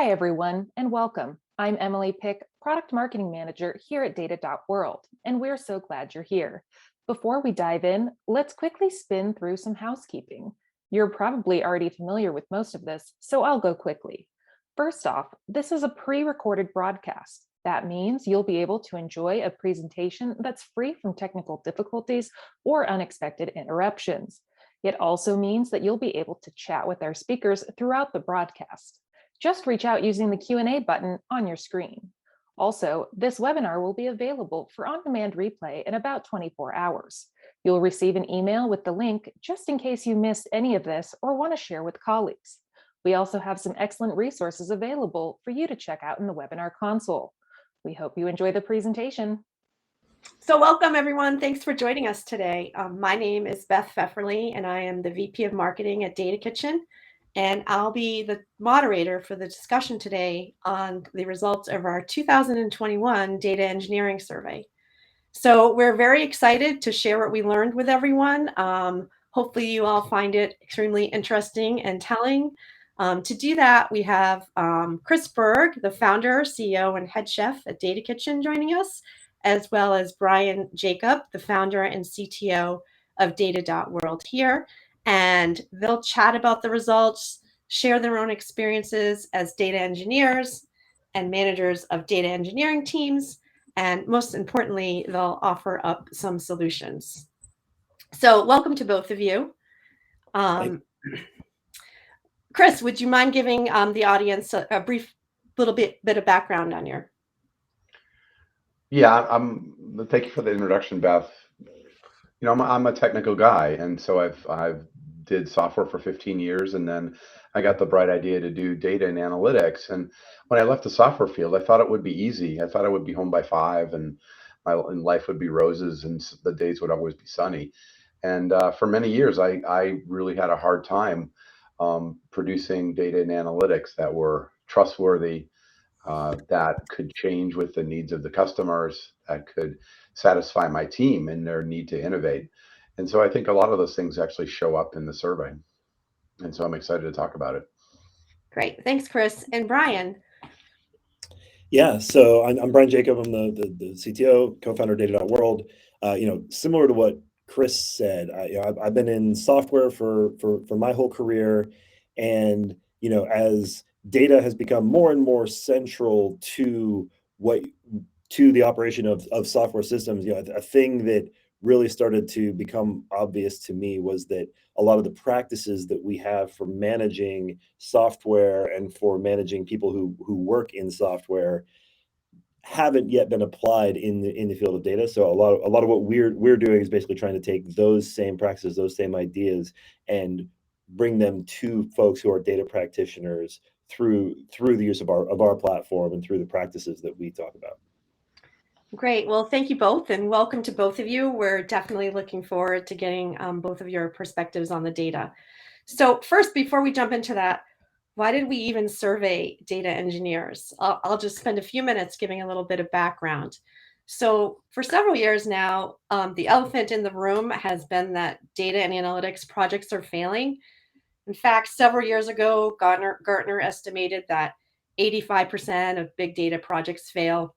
Hi, everyone, and welcome. I'm Emily Pick, Product Marketing Manager here at Data.World, and we're so glad you're here. Before we dive in, let's quickly spin through some housekeeping. You're probably already familiar with most of this, so I'll go quickly. First off, this is a pre-recorded broadcast. That means you'll be able to enjoy a presentation that's free from technical difficulties or unexpected interruptions. It also means that you'll be able to chat with our speakers throughout the broadcast. Just reach out using the Q&A button on your screen. Also, this webinar will be available for on-demand replay in about 24 hours. You'll receive an email with the link just in case you missed any of this or want to share with colleagues. We also have some excellent resources available for you to check out in the webinar console. We hope you enjoy the presentation. So welcome, everyone. Thanks for joining us today. My name is Beth Pfefferly, and I am the VP of Marketing at Data Kitchen. And I'll be the moderator for the discussion today on the results of our 2021 Data Engineering Survey. So we're very excited to share what we learned with everyone. Hopefully you all find it extremely interesting and telling. To do that, we have Chris Berg, the founder, CEO, and head chef at Data Kitchen joining us, as well as Brian Jacob, the founder and CTO of Data.World here. And they'll chat about the results, share their own experiences as data engineers and managers of data engineering teams, and most importantly, they'll offer up some solutions. So welcome to both of you. Chris, would you mind giving the audience a brief little bit of background on your? Yeah, thank you for the introduction, Beth. You know, I'm a technical guy, and so I've did software for 15 years, and then I got the bright idea to do data and analytics. And when I left the software field, I thought it would be easy. I thought I would be home by 5, and life would be roses, and the days would always be sunny. And for many years, I really had a hard time producing data and analytics that were trustworthy, that could change with the needs of the customers, that could satisfy my team in their need to innovate. And so I think a lot of those things actually show up in the survey. And so I'm excited to talk about it. Great. Thanks, Chris. And Brian. Yeah, so I'm Brian Jacob. I'm the CTO, co-founder of Data.World. Similar to what Chris said, I've been in software for my whole career. And, as data has become more and more central to the operation of software systems, a thing that really started to become obvious to me was that a lot of the practices that we have for managing software and for managing people who work in software haven't yet been applied in the field of data. So a lot of what we're doing is basically trying to take those same practices, those same ideas, and bring them to folks who are data practitioners through the use of our platform and through the practices that we talk about. Great. Well, thank you both, and welcome to both of you. We're definitely looking forward to getting both of your perspectives on the data. So first, before we jump into that, why did we even survey data engineers? I'll just spend a few minutes giving a little bit of background. So for several years now, the elephant in the room has been that data and analytics projects are failing. In fact, several years ago, Gartner estimated that 85% of big data projects fail.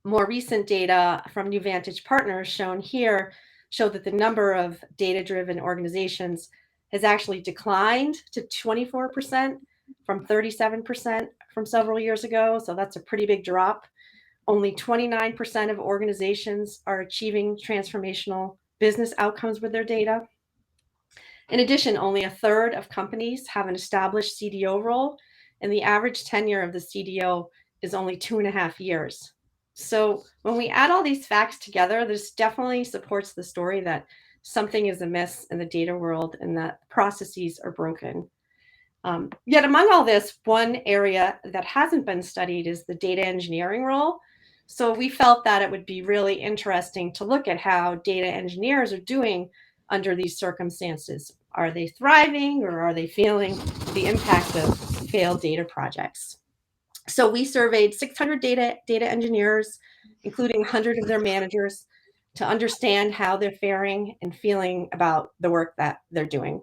More recent data from New Vantage Partners shown here show that the number of data-driven organizations has actually declined to 24% from 37% from several years ago. So that's a pretty big drop. Only 29% of organizations are achieving transformational business outcomes with their data. In addition, only a third of companies have an established CDO role, and the average tenure of the CDO is only 2.5 years. So when we add all these facts together, this definitely supports the story that something is amiss in the data world and that processes are broken. Yet among all this, one area that hasn't been studied is the data engineering role. So we felt that it would be really interesting to look at how data engineers are doing under these circumstances. Are they thriving, or are they feeling the impact of failed data projects? So we surveyed 600 data engineers, including 100 of their managers, to understand how they're faring and feeling about the work that they're doing.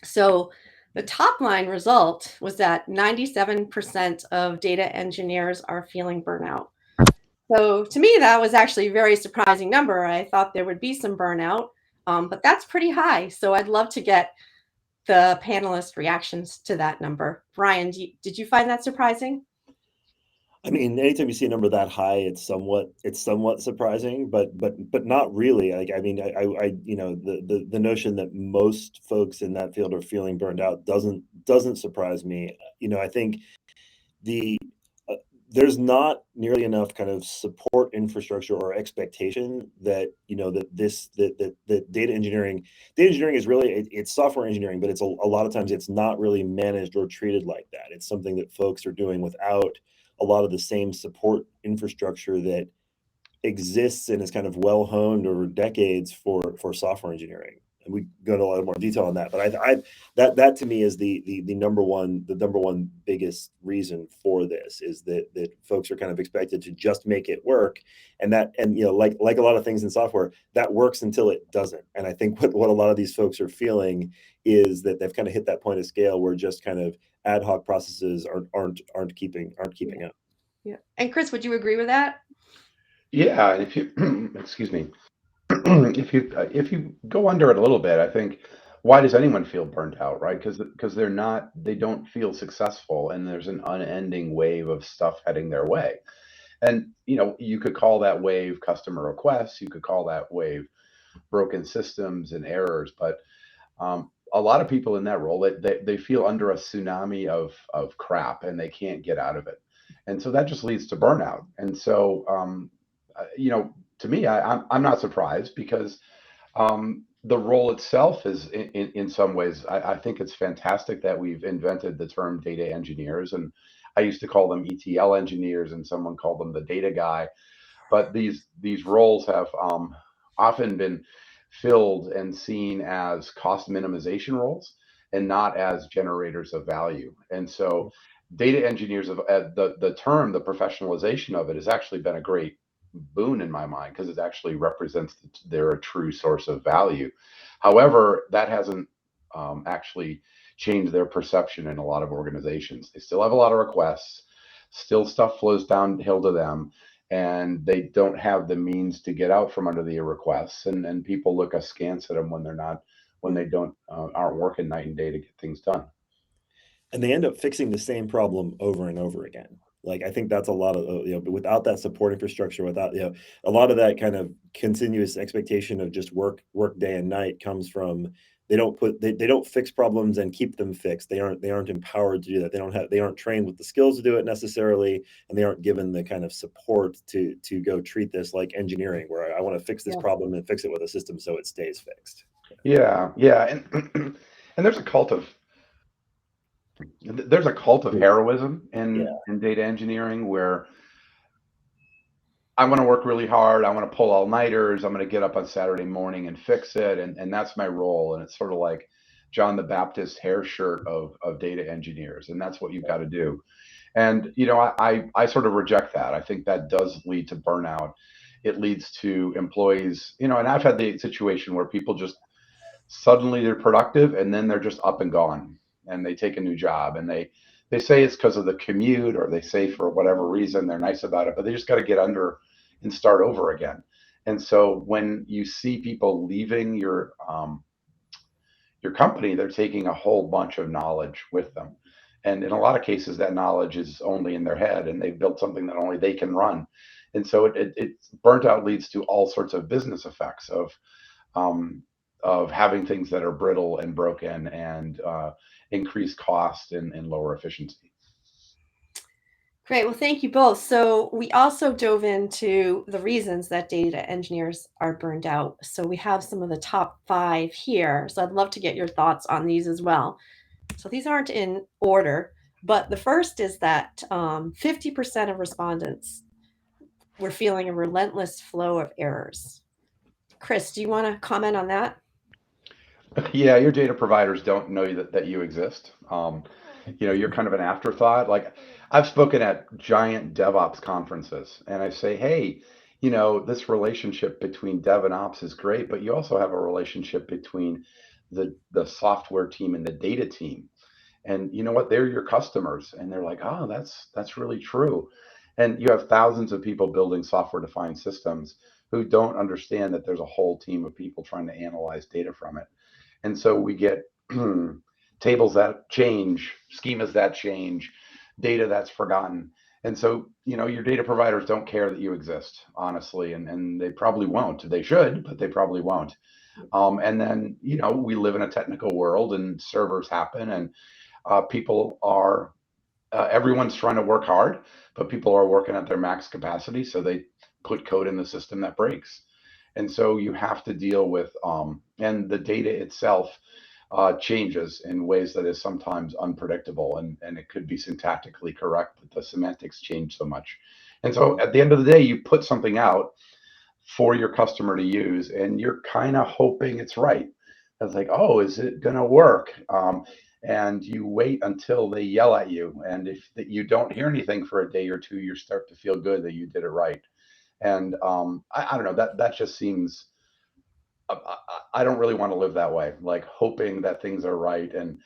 So The top line result was that 97% of data engineers are feeling burnout. So to me, that was actually a very surprising number. I thought there would be some burnout, but that's pretty high. So I'd love to get the panelist reactions to that number. Brian, did you find that surprising? I mean, anytime you see a number that high, it's somewhat surprising, but not really. Like, I mean, the notion that most folks in that field are feeling burned out doesn't surprise me. I think the there's not nearly enough kind of support infrastructure or expectation that that data engineering is really it's software engineering, but it's a lot of times it's not really managed or treated like that. It's something that folks are doing without a lot of the same support infrastructure that exists and is kind of well honed over decades for software engineering. And we go into a lot more detail on that, but that to me is the number one biggest reason for this is that folks are kind of expected to just make it work, and like a lot of things in software, that works until it doesn't. And I think what a lot of these folks are feeling is that they've kind of hit that point of scale where just kind of ad hoc processes aren't keeping up. Yeah. And Chris, would you agree with that? Yeah, if you excuse me, if you go under it a little bit, I think why does anyone feel burnt out, right? Because they don't feel successful, and there's an unending wave of stuff heading their way. And you could call that wave customer requests, you could call that wave broken systems and errors, but a lot of people in that role they feel under a tsunami of crap and they can't get out of it, and so that just leads to burnout. And so to me, I'm not surprised because the role itself is in some ways, I think it's fantastic that we've invented the term data engineers. And I used to call them ETL engineers, and someone called them the data guy. But these roles have often been filled and seen as cost minimization roles and not as generators of value. And so data engineers, the term, the professionalization of it has actually been a great boon in my mind because it actually represents they're a true source of value. However, that hasn't actually changed their perception in a lot of organizations. They still have a lot of requests, still stuff flows downhill to them, and they don't have the means to get out from under the requests. And people look askance at them when they don't aren't working night and day to get things done. And they end up fixing the same problem over and over again. Like, I think that's a lot of, but without that support infrastructure, without, a lot of that kind of continuous expectation of just work day and night comes from, they don't fix problems and keep them fixed. They aren't empowered to do that. They aren't trained with the skills to do it necessarily. And they aren't given the kind of support to go treat this like engineering, where I want to fix this problem and fix it with a system so it stays fixed. Yeah. And there's a cult of heroism in data engineering where I want to work really hard. I want to pull all-nighters. I'm going to get up on Saturday morning and fix it. And that's my role. And it's sort of like John the Baptist hair shirt of data engineers. And that's what you've got to do. And, I sort of reject that. I think that does lead to burnout. It leads to employees, and I've had the situation where people just suddenly they're productive and then they're just up and gone, and they take a new job, and they say it's because of the commute, or they say for whatever reason they're nice about it, but they just got to get under and start over again. And so when you see people leaving your company, they're taking a whole bunch of knowledge with them, and in a lot of cases that knowledge is only in their head, and they've built something that only they can run. And so it burnt out leads to all sorts of business effects of having things that are brittle and broken, and increased cost and lower efficiency. Great. Well, thank you both. So we also dove into the reasons that data engineers are burned out. So we have some of the top 5 here. So I'd love to get your thoughts on these as well. So these aren't in order, but the first is that 50% of respondents were feeling a relentless flow of errors. Chris, do you want to comment on that? Yeah, your data providers don't know that you exist. You're kind of an afterthought. Like, I've spoken at giant DevOps conferences, and I say, hey, this relationship between dev and ops is great, but you also have a relationship between the software team and the data team. And you know what? They're your customers, and they're like, oh, that's really true. And you have thousands of people building software-defined systems who don't understand that there's a whole team of people trying to analyze data from it. And so we get tables that change, schemas that change, data that's forgotten. And so, your data providers don't care that you exist, honestly, and they probably won't. They should, but they probably won't. And then, we live in a technical world and servers happen, and people are, everyone's trying to work hard, but people are working at their max capacity. So they put code in the system that breaks. And so you have to deal with, and the data itself changes in ways that is sometimes unpredictable, and it could be syntactically correct, but the semantics change so much. And so at the end of the day, you put something out for your customer to use, and you're kind of hoping it's right. It's like, oh, is it going to work? And you wait until they yell at you. And if you don't hear anything for a day or two, you start to feel good that you did it right. And I don't know, that just seems, I don't really want to live that way, like hoping that things are right. And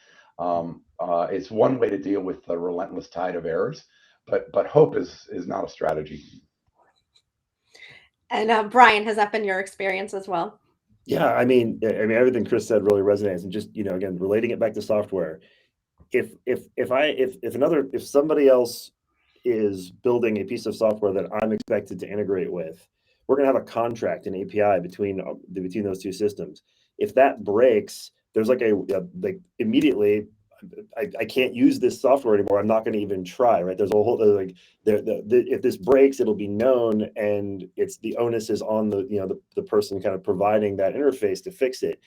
it's one way to deal with the relentless tide of errors, but hope is not a strategy. And Brian, has that been your experience as well? Yeah, I mean, everything Chris said really resonates, and just again, relating it back to software. If somebody else is building a piece of software that I'm expected to integrate with, we're going to have a contract, an API between those two systems. If that breaks, there's like like immediately, I can't use this software anymore. I'm not going to even try. Right? There's a whole like if this breaks, it'll be known, and it's the onus is on the person kind of providing that interface to fix it.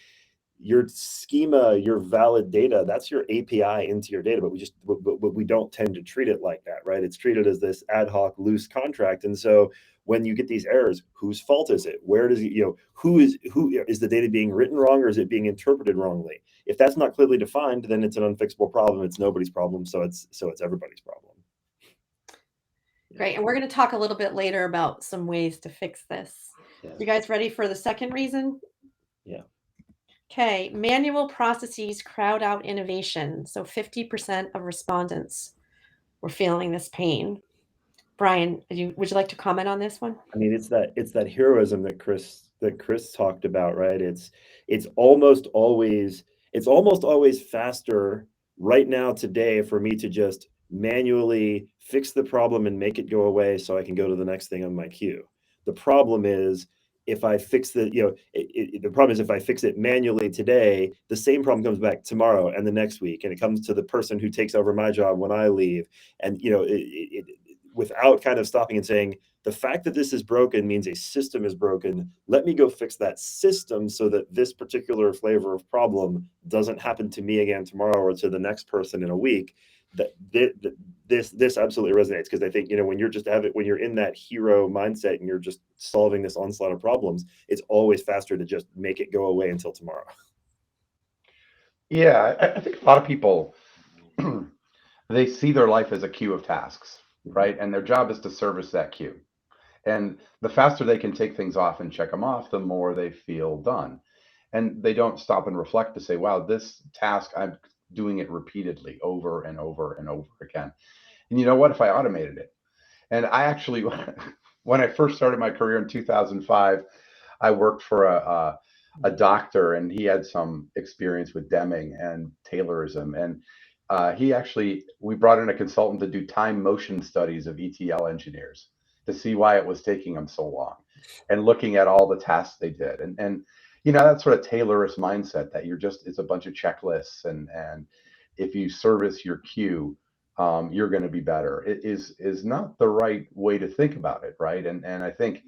Your schema, your valid data, that's your API into your data, but we don't tend to treat it like that, right? It's treated as this ad hoc loose contract. And so when you get these errors, whose fault is it? Where does it, who is the data being written wrong, or is it being interpreted wrongly? If that's not clearly defined, then it's an unfixable problem. It's nobody's problem. So it's everybody's problem. Great. And we're going to talk a little bit later about some ways to fix this. Yeah. You guys ready for the second reason? Yeah. Okay, manual processes crowd out innovation. So 50% of respondents were feeling this pain. Brian, would you like to comment on this one? I mean, it's that heroism that Chris talked about, right? It's almost always faster right now today for me to just manually fix the problem and make it go away so I can go to the next thing on my queue. The problem is if I fix the problem is if I fix it manually today, the same problem comes back tomorrow and the next week, and it comes to the person who takes over my job when I leave. And without kind of stopping and saying, the fact that this is broken means a system is broken. Let me go fix that system so that this particular flavor of problem doesn't happen to me again tomorrow or to the next person in a week. This absolutely resonates, because I think when you're in that hero mindset and you're just solving this onslaught of problems, it's always faster to just make it go away until tomorrow. Yeah, I think a lot of people they see their life as a queue of tasks, right? And their job is to service that queue. And the faster they can take things off and check them off, the more they feel done. And they don't stop and reflect to say, wow, this task, I'm doing it repeatedly over and over and over again. And you know what? If I automated it, and I actually, when I first started my career in 2005, I worked for a doctor, and he had some experience with Deming and Taylorism. And we brought in a consultant to do time motion studies of ETL engineers to see why it was taking them so long, and looking at all the tasks they did. And that sort of Taylorist mindset that it's a bunch of checklists, and if you service your queue, you're going to be better. It is not the right way to think about it, right? And I think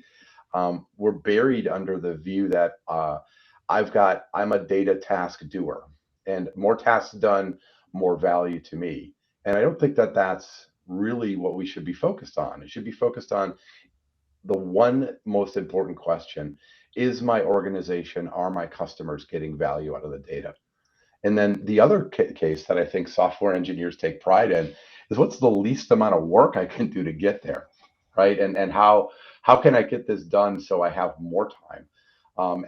we're buried under the view that I'm a data task doer, and more tasks done, more value to me. And I don't think that that's really what we should be focused on. It should be focused on the one most important question: is my organization, are my customers getting value out of the data? And then the other case that I think software engineers take pride in is, what's the least amount of work I can do to get there, right? And how can I get this done so I have more time?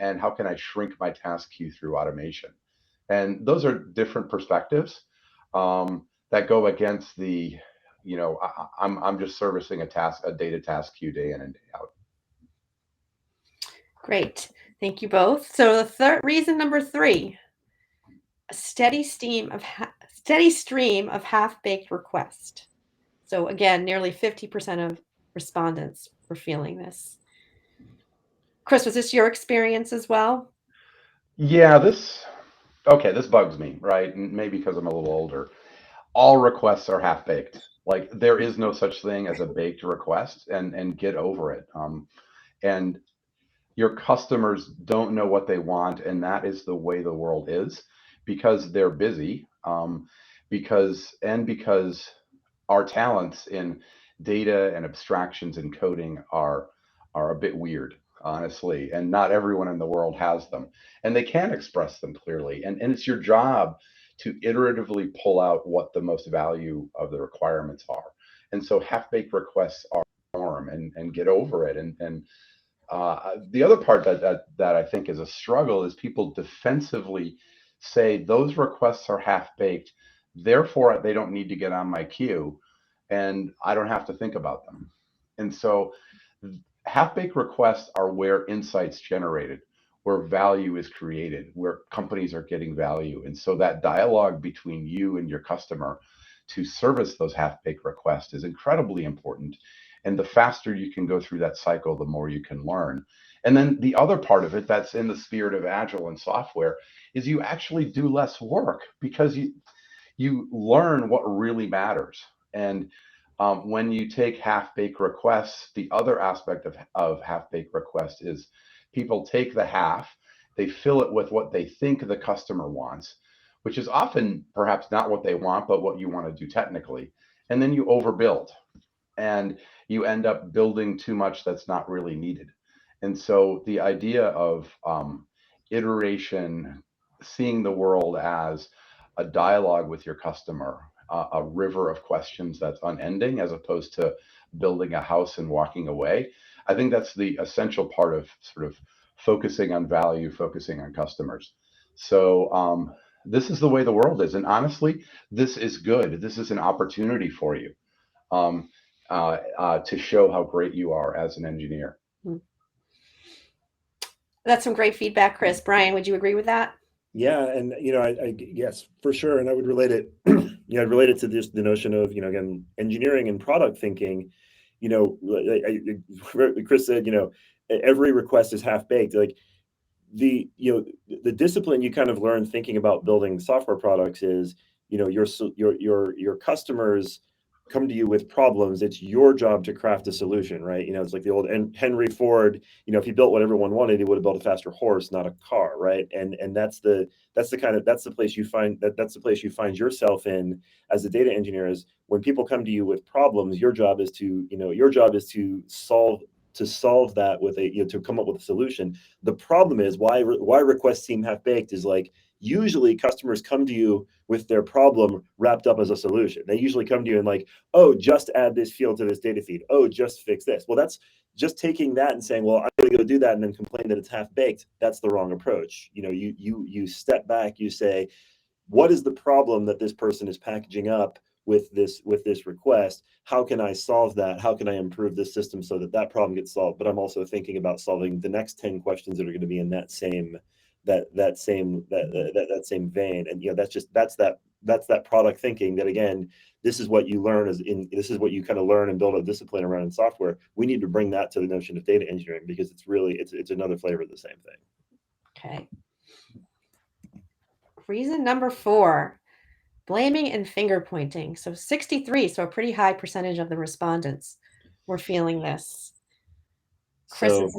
And how can I shrink my task queue through automation? And those are different perspectives that go against the, I'm just servicing a data task queue day in and day out. Great. Thank you both. So the third reason number 3, a steady stream of half-baked requests. So again, nearly 50% of respondents were feeling this. Chris, was this your experience as well? Yeah, this bugs me, right? And maybe because I'm a little older. All requests are half baked. Like there is no such thing as a baked request, and get over it. And your customers don't know what they want, and that is the way the world is because they're busy. Because our talents in data and abstractions and coding are a bit weird, honestly, and not everyone in the world has them, and they can express them clearly. And it's your job to iteratively pull out what the most value of the requirements are. And so half-baked requests are norm, and get over it. And the other part that I think is a struggle is people defensively say those requests are half baked, therefore they don't need to get on my queue, and I don't have to think about them. And so half baked requests are where insights generated, where value is created, where companies are getting value. And so that dialogue between you and your customer to service those half baked requests is incredibly important. And the faster you can go through that cycle, the more you can learn. And then the other part of it that's in the spirit of agile and software is you actually do less work because you learn what really matters. And when you take half-baked requests, the other aspect of half-baked requests is people take the half, they fill it with what they think the customer wants, which is often perhaps not what they want, but what you want to do technically. And then you overbuild, and you end up building too much that's not really needed. And so the idea of iteration, seeing the world as a dialogue with your customer, a river of questions that's unending, as opposed to building a house and walking away. I think that's the essential part of sort of focusing on value, focusing on customers. So this is the way the world is. And honestly, this is good. This is an opportunity for you. To show how great you are as an engineer. That's some great feedback, Chris. Brian, would you agree with that? Yeah, and I yes, for sure, and I would relate it. I'd relate it to just the notion of again, engineering and product thinking. Chris said every request is half baked. Like the discipline you kind of learn thinking about building software products is your customers come to you with problems. It's your job to craft a solution, right? It's like the old Henry Ford. If he built what everyone wanted, he would have built a faster horse, not a car, right? And that's the place you find that's the place you find yourself in as a data engineer. Is when people come to you with problems, your job is to solve that with to come up with a solution. The problem is why requests seem half baked is like usually customers come to you with their problem wrapped up as a solution. They usually come to you and like, oh, just add this field to this data feed. Oh, just fix this. Well, that's just taking that and saying, well, I'm going to go do that and then complain that it's half baked. That's the wrong approach. You step back, you say, what is the problem that this person is packaging up with this request? How can I solve that? How can I improve this system so that problem gets solved? But I'm also thinking about solving the next 10 questions that are going to be in that same vein. And that's that product thinking that, again, this is what you learn this is what you kind of learn and build a discipline around in software. We need to bring that to the notion of data engineering because it's another flavor of the same thing. Okay. Reason number 4, blaming and finger pointing. So 63, so a pretty high percentage of the respondents were feeling this. Chris, So,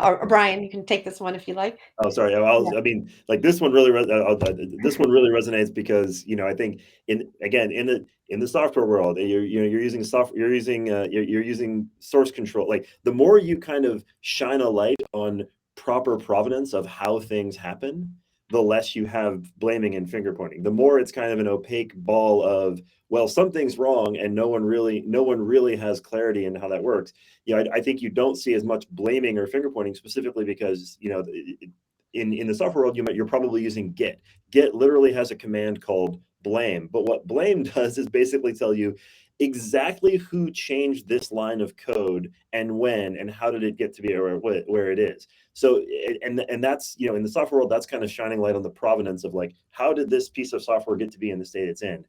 or Brian, you can take this one if you like. Oh, sorry. I mean, like this one really resonates because I think in the software world, you're using you're using source control. Like the more you kind of shine a light on proper provenance of how things happen, the less you have blaming and finger pointing. The more it's kind of an opaque ball of, well, something's wrong and no one really has clarity in how that works. I think you don't see as much blaming or finger pointing specifically because in the software world, you're probably using Git. Git literally has a command called blame, but what blame does is basically tell you exactly who changed this line of code and when and how did it get to be where it is. So and that's, you know, in the software world, that's kind of shining light on the provenance of like, how did this piece of software get to be in the state it's in.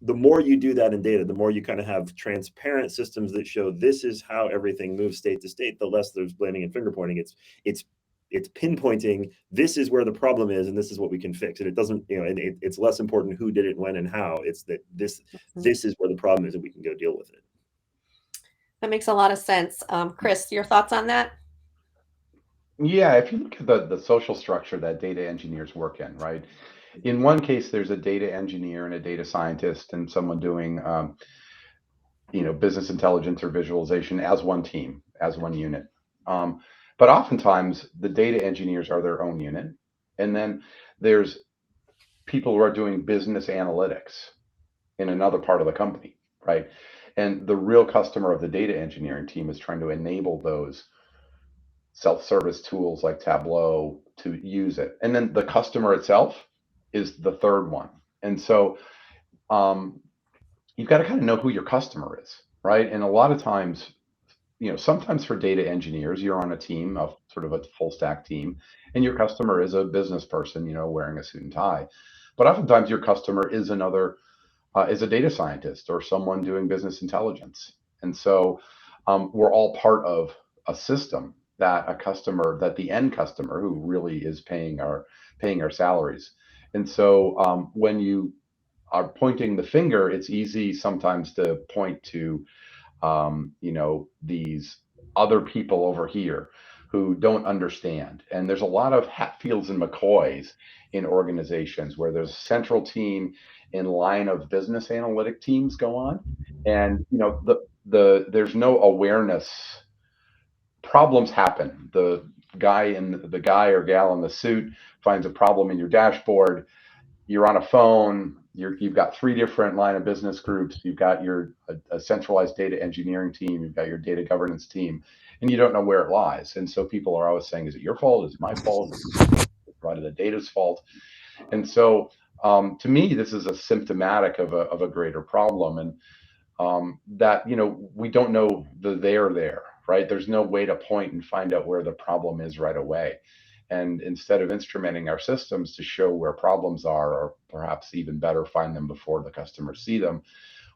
The more you do that in data, the more you kind of have transparent systems that show this is how everything moves state to state, the less there's blaming and finger pointing. It's pinpointing, this is where the problem is and this is what we can fix. And it doesn't, you know, and it's less important who did it, when, and how. It's that this is where the problem is and we can go deal with it. That makes a lot of sense. Chris, your thoughts on that? Yeah, if you look at the social structure that data engineers work in, right? In one case, there's a data engineer and a data scientist and someone doing, you know, business intelligence or visualization as one team, as one unit. But oftentimes, the data engineers are their own unit. And then there's people who are doing business analytics in another part of the company, right? And the real customer of the data engineering team is trying to enable those self-service tools like Tableau to use it. And then the customer itself is the third one. And so you've got to kind of know who your customer is, right? And a lot of times, you know, sometimes for data engineers, you're on a team of sort of a full stack team, and your customer is a business person, you know, wearing a suit and tie. But oftentimes your customer is is a data scientist or someone doing business intelligence. And so we're all part of a system that that the end customer who really is paying our salaries. And so when you are pointing the finger, it's easy sometimes to point to you know, these other people over here who don't understand. And there's a lot of Hatfields and McCoys in organizations where there's a central team in line of business analytic teams go on, and you know there's no awareness. Problems happen. The guy or gal in the suit finds a problem in your dashboard. You're on a phone. You've got three different line of business groups. You've got a centralized data engineering team. You've got your data governance team, and you don't know where it lies. And so people are always saying, "Is it your fault? Is it my fault? Is it provided the data's fault?" And so, to me, this is a symptomatic of a greater problem, and that, you know, we don't know there, right? There's no way to point and find out where the problem is right away. And instead of instrumenting our systems to show where problems are, or perhaps even better, find them before the customers see them,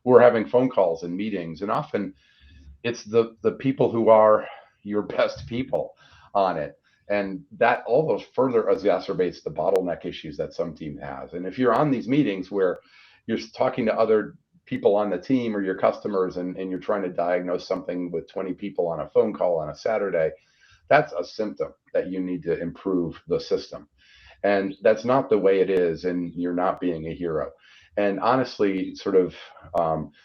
we're having phone calls and meetings. And often it's the people who are your best people on it. And that almost further exacerbates the bottleneck issues that some team has. And if you're on these meetings where you're talking to other people on the team or your customers, and you're trying to diagnose something with 20 people on a phone call on a Saturday, that's a symptom that you need to improve the system. And that's not the way it is, and you're not being a hero. And honestly, sort of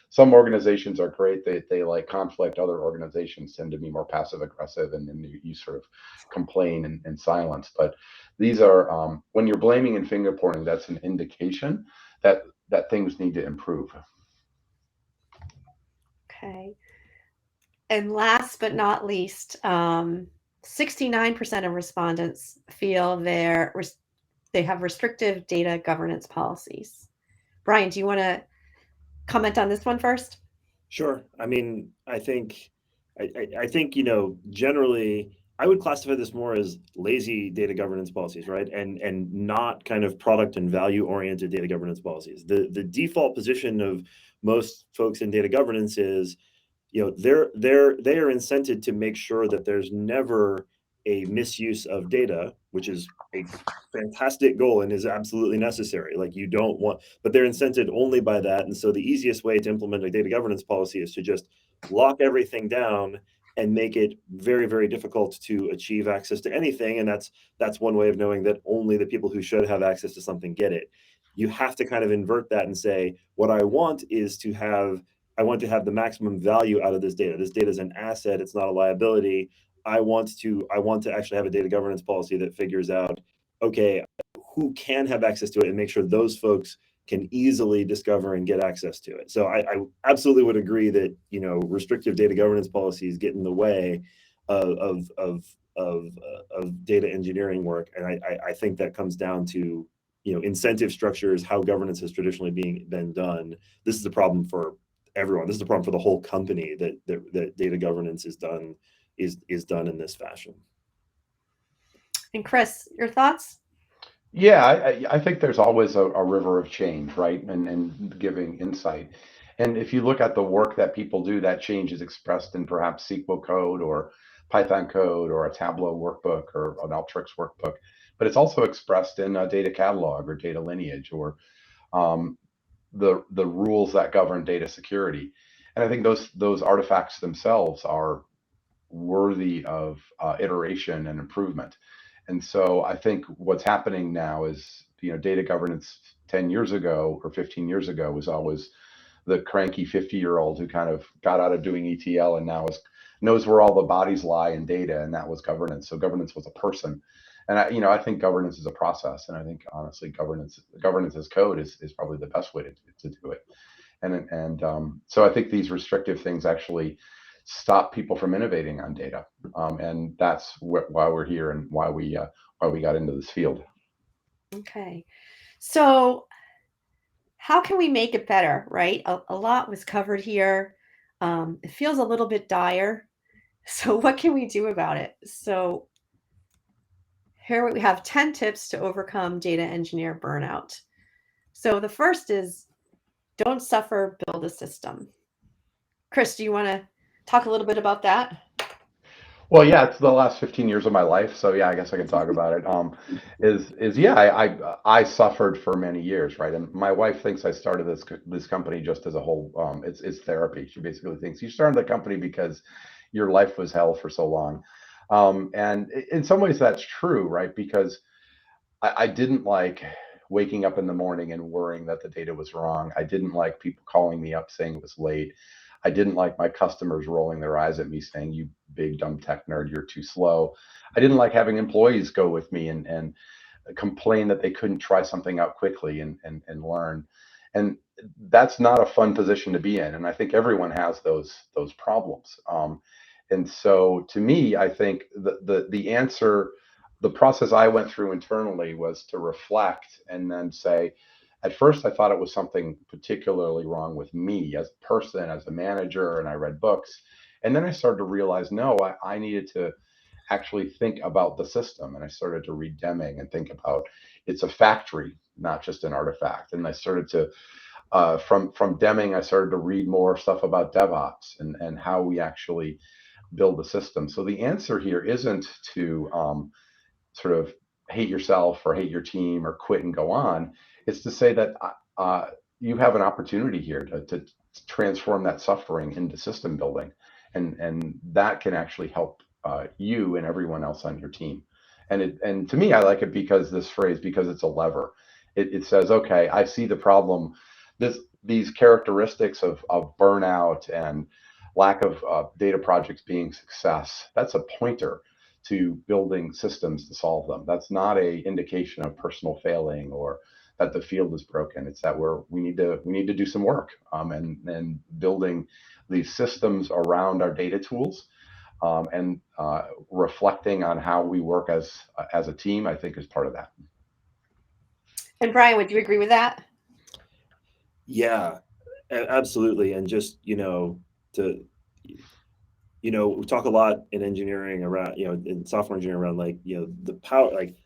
some organizations are great. They like conflict. Other organizations tend to be more passive aggressive, and then you sort of complain in silence. But these are when you're blaming and finger pointing, that's an indication that things need to improve. Okay. And last but not least, 69% of respondents feel they have restrictive data governance policies. Brian, do you want to comment on this one first? Sure. I mean, I think, you know, generally, I would classify this more as lazy data governance policies, right? And not kind of product and value oriented data governance policies. The default position of most folks in data governance is, you know, they are incented to make sure that there's never a misuse of data, which is a fantastic goal and is absolutely necessary. Like, you don't want, but they're incented only by that. And so the easiest way to implement a data governance policy is to just lock everything down and make it very, very difficult to achieve access to anything. And that's one way of knowing that only the people who should have access to something get it. You have to kind of invert that and say, what I want to have the maximum value out of this data. This data is an asset. It's not a liability. I want to actually have a data governance policy that figures out, okay, who can have access to it, and make sure those folks can easily discover and get access to it. So I absolutely would agree that, you know, restrictive data governance policies get in the way of data engineering work, and I think that comes down to, incentive structures, how governance has traditionally been done. This is a problem for everyone. This is a problem for the whole company, that data governance is done in this fashion. And Chris, your thoughts? Yeah, I think there's always a river of change, right? And giving insight. And if you look at the work that people do, that change is expressed in perhaps SQL code or Python code or a Tableau workbook or an Alteryx workbook. But it's also expressed in a data catalog or data lineage or um, the rules that govern data security. And I think those artifacts themselves are worthy of iteration and improvement. And so I think what's happening now is, data governance 10 years ago or 15 years ago was always the cranky 50-year-old who kind of got out of doing ETL and now knows where all the bodies lie in data, and that was governance. So governance was a person. And I think governance is a process, and I think honestly governance as code is probably the best way to do it. And so I think these restrictive things actually stop people from innovating on data, and that's why we're here and why we got into this field. Okay, so how can we make it better, right? A lot was covered here. It feels a little bit dire. So what can we do about it? So here we have 10 tips to overcome data engineer burnout. So the first is, don't suffer, build a system. Chris, do you want to talk a little bit about that? Well, yeah, it's the last 15 years of my life, so yeah, I guess I can talk about it. Yeah, I suffered for many years, right? And my wife thinks I started this company just as a whole. It's therapy. She basically thinks you started the company because your life was hell for so long, and in some ways that's true, right? Because I didn't like waking up in the morning and worrying that the data was wrong. I didn't like people calling me up saying it was late. I didn't like my customers rolling their eyes at me saying, "You big dumb tech nerd, you're too slow." I didn't like having employees go with me and complain that they couldn't try something out quickly and learn. And that's not a fun position to be in. And I think everyone has those problems. And so to me, I think the answer, the process I went through internally was to reflect and then say, at first I thought it was something particularly wrong with me as a person, as a manager, and I read books. And then I started to realize, no, I needed to actually think about the system. And I started to read Deming and think about it's a factory, not just an artifact. And I started to, from Deming, I started to read more stuff about DevOps and how we actually build a system. So the answer here isn't to sort of hate yourself or hate your team or quit and go on. It's to say that you have an opportunity here to transform that suffering into system building, and that can actually help you and everyone else on your team. And to me, I like it because this phrase, because it's a lever. It says, okay, I see the problem. These characteristics of burnout and lack of data projects being success, that's a pointer to building systems to solve them. That's not a indication of personal failing or that the field is broken. It's that we need to do some work, and building these systems around our data tools, and reflecting on how we work as a team, I think is part of that. And Brian, would you agree with that? Yeah, absolutely. And just, we talk a lot in engineering around, in software engineering around, like, the power, like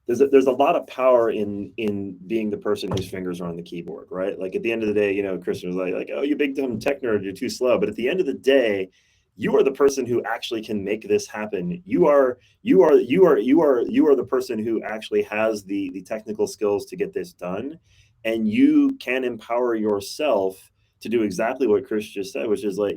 there's a lot of power in being the person whose fingers are on the keyboard, right? Like at the end of the day, Christian was like, oh, you big dumb tech nerd, you're too slow. But at the end of the day, you are the person who actually can make this happen. You are the person who actually has the technical skills to get this done. And you can empower yourself to do exactly what Chris just said, which is like,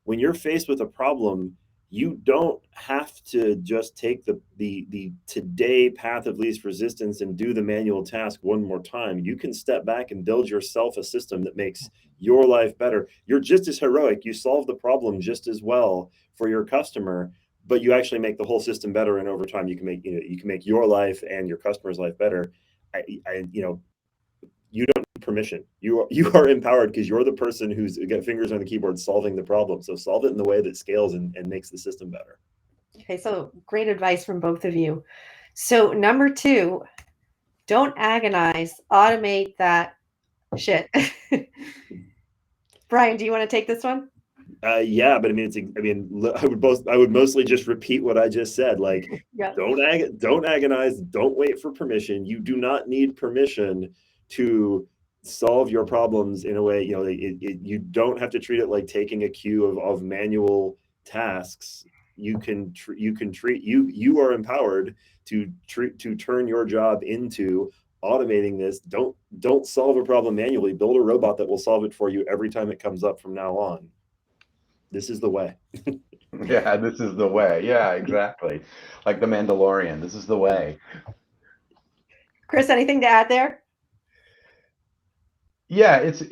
when you're faced with a problem, you don't have to just take the today path of least resistance and do the manual task one more time. You can step back and build yourself a system that makes your life better. You're just as heroic. You solve the problem just as well for your customer, but you actually make the whole system better. And over time, you can make your life and your customer's life better. You don't need permission. You are empowered because you're the person who's got fingers on the keyboard solving the problem. So solve it in the way that scales and makes the system better. Okay, so great advice from both of you. So number 2, don't agonize, automate that shit. Brian, do you want to take this one? Yeah, but I mean, I would mostly just repeat what I just said. Like, Yeah. don't agonize. Don't wait for permission. You do not need permission to solve your problems in a way. You know, you don't have to treat it like taking a queue of manual tasks. You can treat you are empowered to turn your job into automating this. Don't solve a problem manually. Build a robot that will solve it for you every time it comes up from now on. This is the way. Yeah, this is the way. Yeah, exactly. Like the Mandalorian, this is the way. Chris, anything to add there? Yeah, it's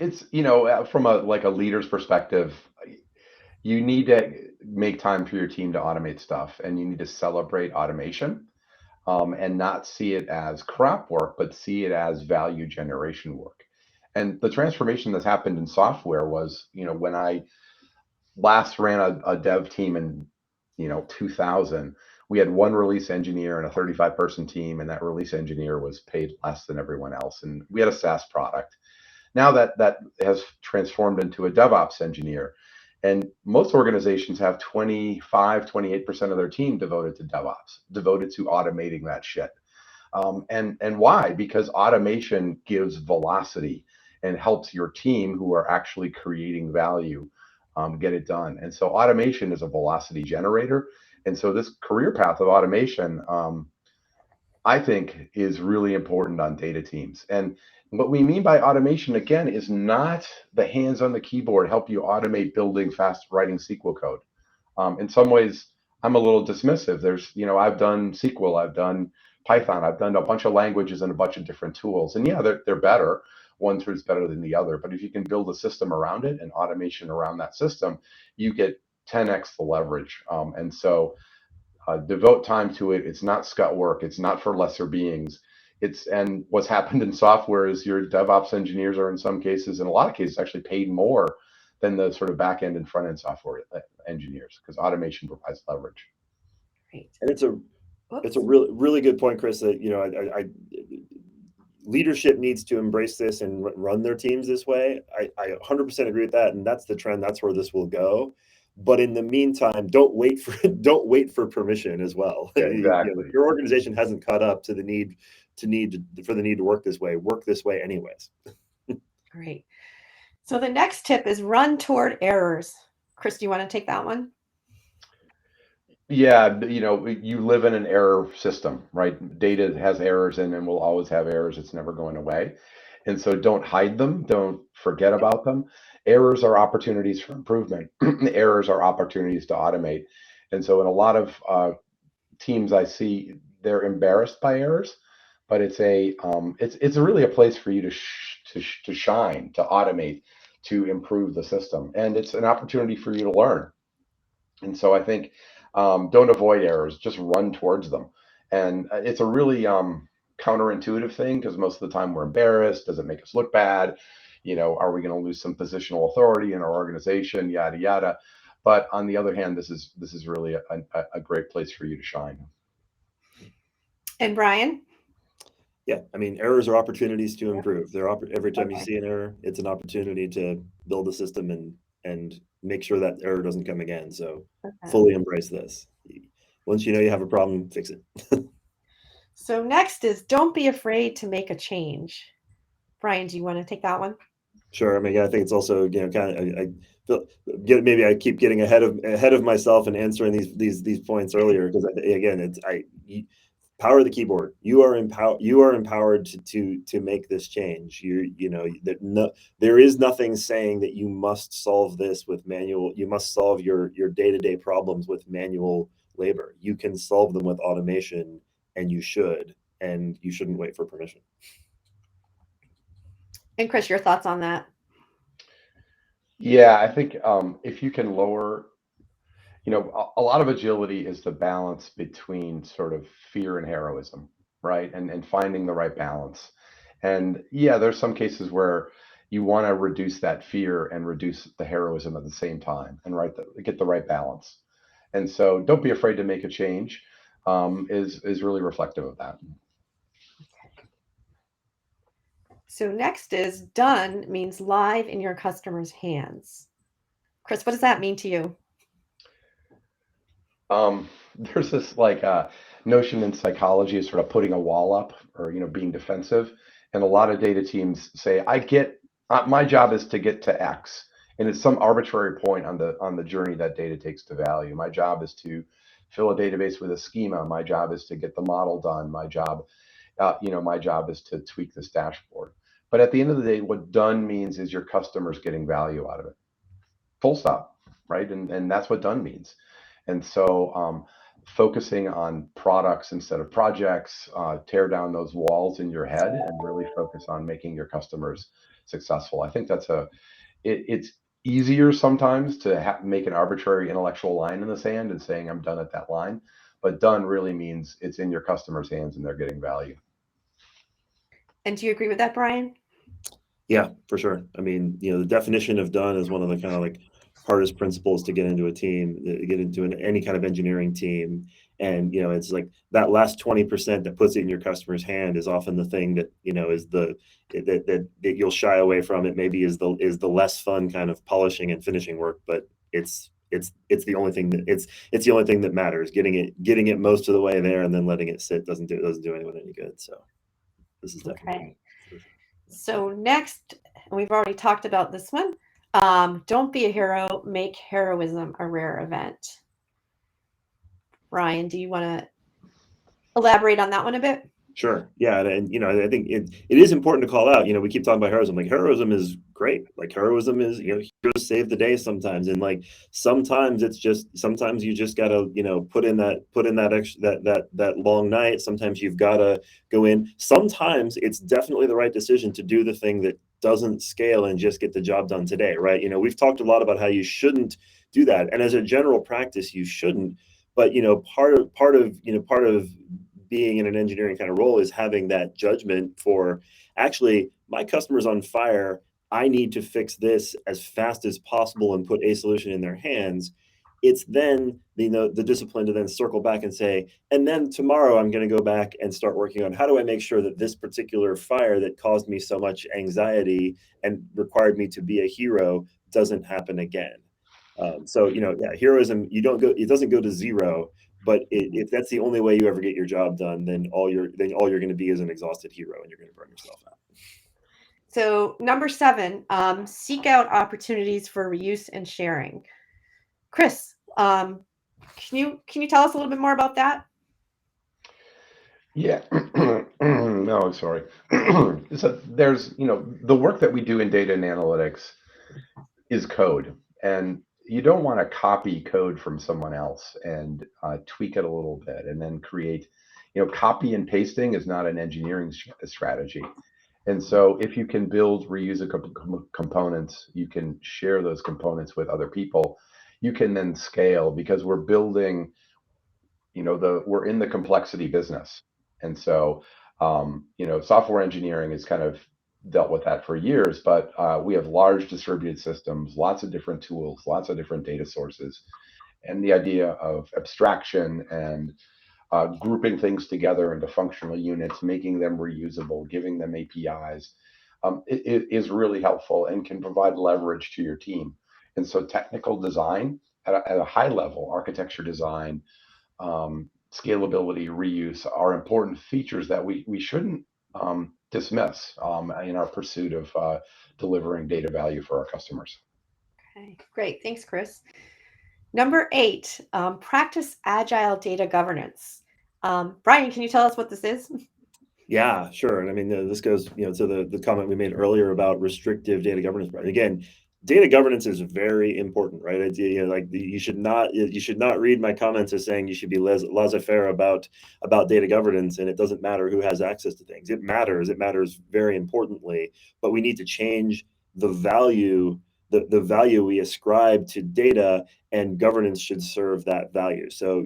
from a like a leader's perspective, you need to make time for your team to automate stuff, and you need to celebrate automation, and not see it as crap work, but see it as value generation work. And the transformation that's happened in software was, when I last ran a dev team in 2000, we had one release engineer and a 35-person team, and that release engineer was paid less than everyone else, and we had a SaaS product. Now that has transformed into a DevOps engineer, and most organizations have 28% of their team devoted to DevOps, devoted to automating that shit. And why? Because automation gives velocity and helps your team who are actually creating value get it done. And so automation is a velocity generator. And so this career path of automation, I think, is really important on data teams. And what we mean by automation, again, is not the hands on the keyboard help you automate building fast writing SQL code. In some ways, I'm a little dismissive. I've done SQL, I've done Python, I've done a bunch of languages and a bunch of different tools. And yeah, they're better. One tool is better than the other. But if you can build a system around it and automation around that system, you get 10x the leverage. And so devote time to it. It's not scut work. It's not for lesser beings. And what's happened in software is your DevOps engineers are in some cases, in a lot of cases, actually paid more than the sort of back end and front end software engineers, because automation provides leverage. Great. And it's a really really good point, Chris. That I leadership needs to embrace this and run their teams this way. I 100% agree with that, and that's the trend. That's where this will go. But in the meantime, don't wait for permission as well. Yeah, exactly. Your organization hasn't caught up to the need to work this way. Work this way anyways. Great. So the next tip is run toward errors. Chris, do you want to take that one? Yeah, you live in an error system, right? Data has errors in and will always have errors. It's never going away. And so don't hide them. Don't forget about them. Errors are opportunities for improvement. Errors are opportunities to automate. And so in a lot of teams I see, they're embarrassed by errors, but it's really a place for you to shine, to automate, to improve the system. And it's an opportunity for you to learn. And so I think don't avoid errors, just run towards them. And it's a really counterintuitive thing, because most of the time we're embarrassed. Does it make us look bad? Are we going to lose some positional authority in our organization? Yada yada. But on the other hand, this is really a great place for you to shine. And Brian? Yeah, I mean, errors are opportunities to improve. Every time you see an error, it's an opportunity to build a system and make sure that error doesn't come again. So fully embrace this. Once you know you have a problem, fix it. So next is don't be afraid to make a change. Brian, do you want to take that one? Sure. I mean, I think it's also, kind of, I feel maybe I keep getting ahead of myself and answering these points earlier, because again, power the keyboard. You are empowered to make this change. There is nothing saying that you must solve this with manual. You must solve your day-to-day problems with manual labor. You can solve them with automation, and you shouldn't wait for permission. And Chris, your thoughts on that? Yeah, I think if you can lower, a lot of agility is the balance between sort of fear and heroism, right? And finding the right balance. And yeah, there's some cases where you want to reduce that fear and reduce the heroism at the same time, and get the right balance. And so don't be afraid to make a change is really reflective of that. So next is done means live in your customer's hands. Chris, what does that mean to you? There's this like notion in psychology of sort of putting a wall up or being defensive, and a lot of data teams say, I get my job is to get to X, and it's some arbitrary point on the journey that data takes to value. My job is to fill a database with a schema. My job is to get the model done. My job is to tweak this dashboard. But at the end of the day, what done means is your customers getting value out of it. Full stop, right? And that's what done means. And so focusing on products instead of projects, tear down those walls in your head and really focus on making your customers successful. I think it's easier sometimes to make an arbitrary intellectual line in the sand and saying I'm done at that line, but done really means it's in your customers' hands and they're getting value. And do you agree with that, Brian? Yeah, for sure. I mean, the definition of done is one of the kind of like hardest principles to get into a team, get into any kind of engineering team. And, it's like that last 20% that puts it in your customer's hand is often the thing that, is that you'll shy away from. It maybe is the less fun kind of polishing and finishing work, but it's the only thing it's the only thing that matters. Getting it most of the way there and then letting it sit doesn't do anyone any good. So this is definitely okay. So next, and we've already talked about this one, don't be a hero, make heroism a rare event. Ryan, do you want to elaborate on that one a bit? Sure. Yeah. And I think it is important to call out, we keep talking about heroism. Like heroism is great. Like heroism is, heroes save the day sometimes. And like sometimes you just gotta, put in that extra that long night. Sometimes you've gotta go in. Sometimes it's definitely the right decision to do the thing that doesn't scale and just get the job done today. Right. We've talked a lot about how you shouldn't do that. And as a general practice, you shouldn't. But part of being in an engineering kind of role is having that judgment for actually my customer's on fire. I need to fix this as fast as possible and put a solution in their hands. It's then the discipline to then circle back and say, and then tomorrow I'm going to go back and start working on how do I make sure that this particular fire that caused me so much anxiety and required me to be a hero doesn't happen again. Heroism, it doesn't go to zero. But if that's the only way you ever get your job done, then all you're going to be is an exhausted hero, and you're going to burn yourself out. So number 7, seek out opportunities for reuse and sharing. Chris, can you tell us a little bit more about that? Yeah. No, sorry. So there's the work that we do in data and analytics is code, and you don't want to copy code from someone else and tweak it a little bit and then create, copy and pasting is not an engineering strategy. And so if you can build reusable components, you can share those components with other people. You can then scale because we're building, we're in the complexity business. And so, software engineering is kind of dealt with that for years, but we have large distributed systems, lots of different tools, lots of different data sources. And the idea of abstraction and grouping things together into functional units, making them reusable, giving them APIs, it is really helpful and can provide leverage to your team. And so technical design at a high level, architecture design, scalability, reuse are important features that we shouldn't dismiss in our pursuit of delivering data value for our customers. Okay, great. Thanks, Chris. Number 8, practice agile data governance. Brian, can you tell us what this is? Yeah, sure. And I mean, this goes, to the comment we made earlier about restrictive data governance. Again, data governance is very important, right? You should not read my comments as saying you should be laissez-faire about data governance, and it doesn't matter who has access to things. It matters very importantly, but we need to change the value we ascribe to data, and governance should serve that value. So,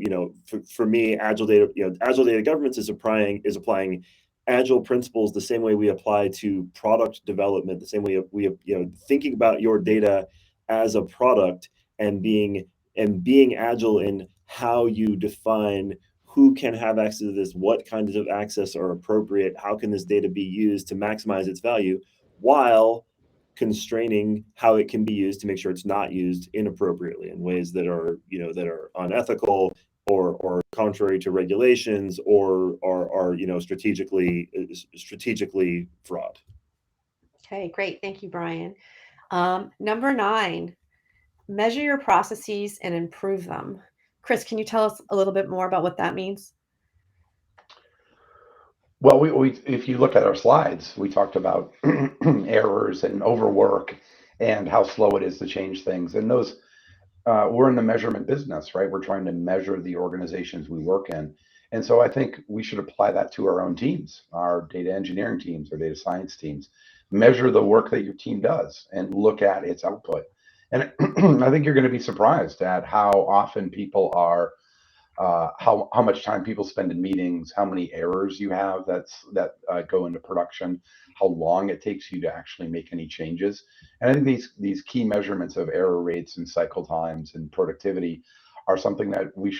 for me, agile data governance is applying agile principles the same way we apply to product development, the same way we thinking about your data as a product and being and being agile in how you define who can have access to this, what kinds of access are appropriate, how can this data be used to maximize its value, while constraining how it can be used to make sure it's not used inappropriately in ways that are, that are unethical or contrary to regulations or are strategically fraud. Okay, great. Thank you, Brian. Number 9, measure your processes and improve them. Chris, can you tell us a little bit more about what that means? Well, if you look at our slides, we talked about errors and overwork and how slow it is to change things. And those, we're in the measurement business, right? We're trying to measure the organizations we work in. And so I think we should apply that to our own teams, our data engineering teams, our data science teams. Measure the work that your team does and look at its output. And I think you're going to be surprised at how often people are how much time people spend in meetings, how many errors you have that go into production, how long it takes you to actually make any changes. And I think these key measurements of error rates and cycle times and productivity are something that we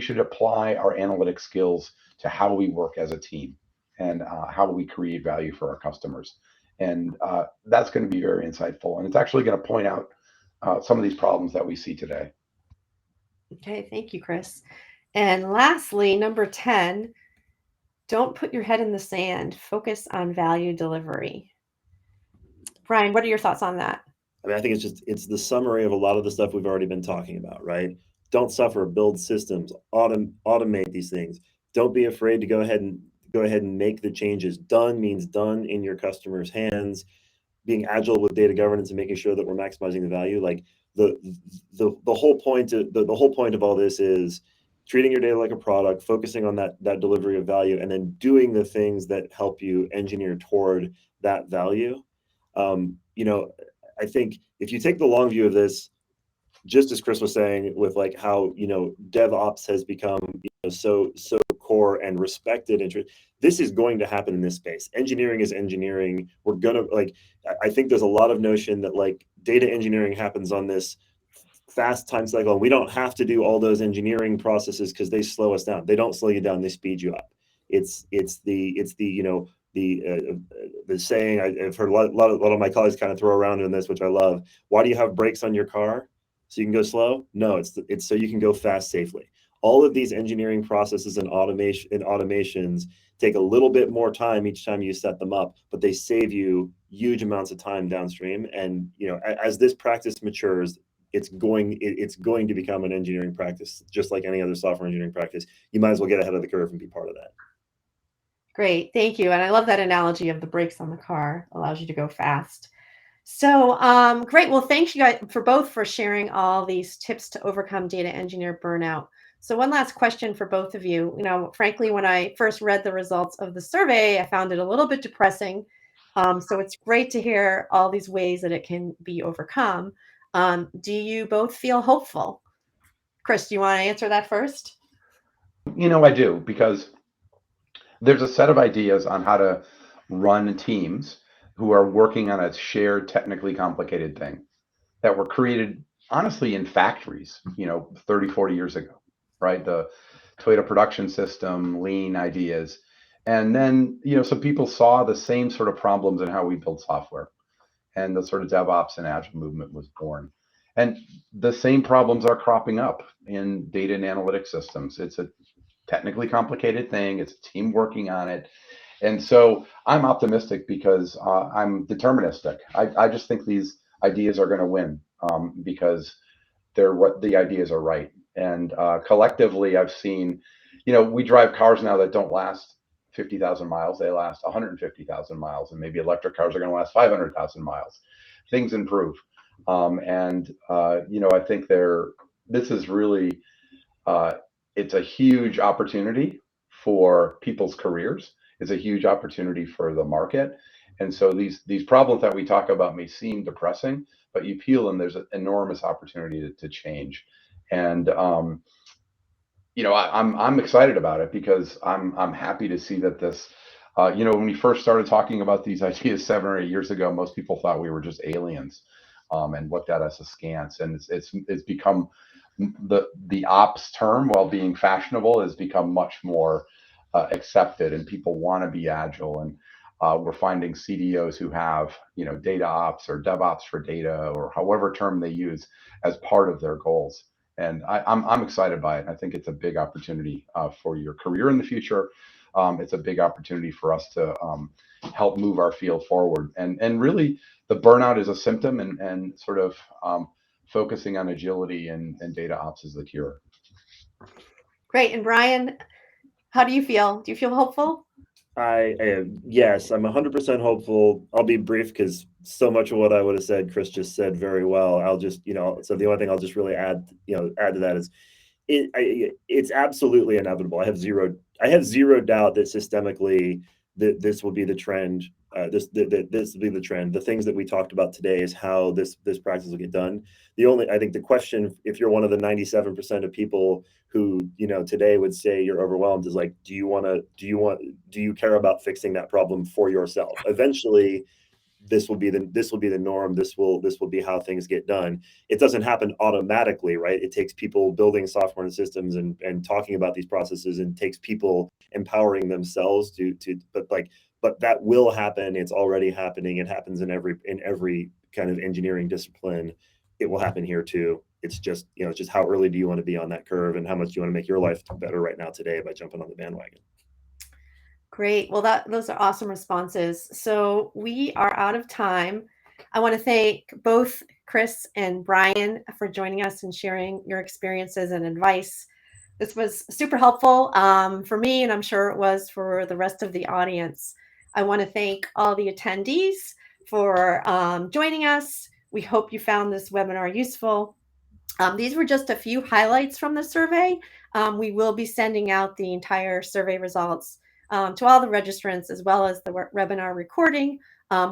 should apply our analytic skills to how we work as a team and how we create value for our customers. And that's going to be very insightful. And it's actually going to point out some of these problems that we see today. Okay, thank you, Chris. And lastly, number 10, don't put your head in the sand. Focus on value delivery. Brian, what are your thoughts on that? I mean, I think it's the summary of a lot of the stuff we've already been talking about, right? Don't suffer, build systems, automate these things. Don't be afraid to go ahead and make the changes. Done means done in your customers' hands. Being agile with data governance and making sure that we're maximizing the value. Like the whole point of the whole point of all this is treating your data like a product, focusing on that delivery of value, and then doing the things that help you engineer toward that value. I think if you take the long view of this, just as Chris was saying, with like how DevOps has become so core and respected, and this is going to happen in this space. Engineering is engineering. We're gonna I think there's a lot of notion that like data engineering happens on this fast time cycle, and we don't have to do all those engineering processes because they slow us down. They don't slow you down; they speed you up. It's the saying I've heard a lot of my colleagues kind of throw around in this, which I love. Why do you have brakes on your car? So you can go slow? No, it's so you can go fast safely. All of these engineering processes and automations take a little bit more time each time you set them up, but they save you huge amounts of time downstream. And as this practice matures, it's going to become an engineering practice, just like any other software engineering practice. You might as well get ahead of the curve and be part of that. Great, thank you. And I love that analogy of the brakes on the car, allows you to go fast. So great. Well, thanks you guys for sharing all these tips to overcome data engineer burnout. So one last question for both of you. Frankly, when I first read the results of the survey, I found it a little bit depressing. So it's great to hear all these ways that it can be overcome. Do you both feel hopeful? Chris, do you want to answer that first? I do, because there's a set of ideas on how to run teams who are working on a shared technically complicated thing that were created honestly in factories 30 40 years ago, right? The Toyota production system, lean ideas. And then some people saw the same sort of problems in how we build software, and the sort of DevOps and Agile movement was born. And the same problems are cropping up in data and analytics systems. It's a technically complicated thing. It's a team working on it. And so I'm optimistic because I'm deterministic. I just think these ideas are going to win because the ideas are right. And collectively, I've seen, we drive cars now that don't last 50,000 miles. They last 150,000 miles, and maybe electric cars are going to last 500,000 miles. Things improve. I think this is really, it's a huge opportunity for people's careers. It's a huge opportunity for the market. And so these problems that we talk about may seem depressing, but you peel them, there's an enormous opportunity to change. And I'm excited about it because I'm happy to see that this. When we first started talking about these ideas 7 or 8 years ago, most people thought we were just aliens and looked at us askance. And it's become the ops term, while being fashionable, has become much more accepted, and people want to be agile. And we're finding CDOs who have, data ops or DevOps for data, or however term they use, as part of their goals. And I'm excited by it. I think it's a big opportunity for your career in the future. It's a big opportunity for us to help move our field forward. And really, the burnout is a symptom, and sort of focusing on agility and data ops is the cure. Great. And Brian, how do you feel? Do you feel hopeful? Yes, I'm 100% hopeful. I'll be brief because so much of what I would have said, Chris just said very well. I'll just, so the only thing I'll just really add to that is it's absolutely inevitable. I have zero doubt that systemically that this will be the trend. This will be the trend. The things that we talked about today is how this practice will get done. I think the question, if you're one of the 97% of people who today would say you're overwhelmed, is like, do you care about fixing that problem for yourself? Eventually, this will be the norm. This will be how things get done. It doesn't happen automatically, right? It takes people building software and systems and talking about these processes, and takes people empowering themselves but that will happen. It's already happening. It happens in every kind of engineering discipline. It will happen here too. It's just, it's just how early do you want to be on that curve, and how much do you want to make your life better right now today by jumping on the bandwagon? Great. Well, those are awesome responses. So we are out of time. I want to thank both Chris and Brian for joining us and sharing your experiences and advice. This was super helpful for me, and I'm sure it was for the rest of the audience. I want to thank all the attendees for joining us. We hope you found this webinar useful. These were just a few highlights from the survey. We will be sending out the entire survey results to all the registrants, as well as the webinar recording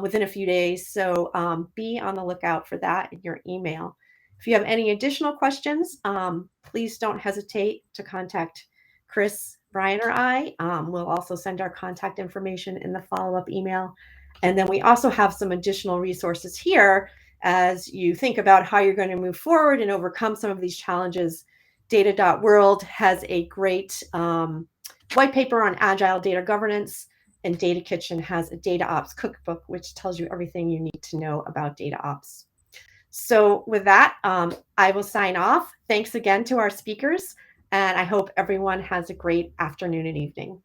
within a few days. So be on the lookout for that in your email. If you have any additional questions, please don't hesitate to contact Chris, Brian, or I. We'll also send our contact information in the follow-up email. And then we also have some additional resources here as you think about how you're going to move forward and overcome some of these challenges. Data.world has a great white paper on agile data governance, and Data Kitchen has a data ops cookbook, which tells you everything you need to know about data ops. So with that, I will sign off. Thanks again to our speakers, and I hope everyone has a great afternoon and evening.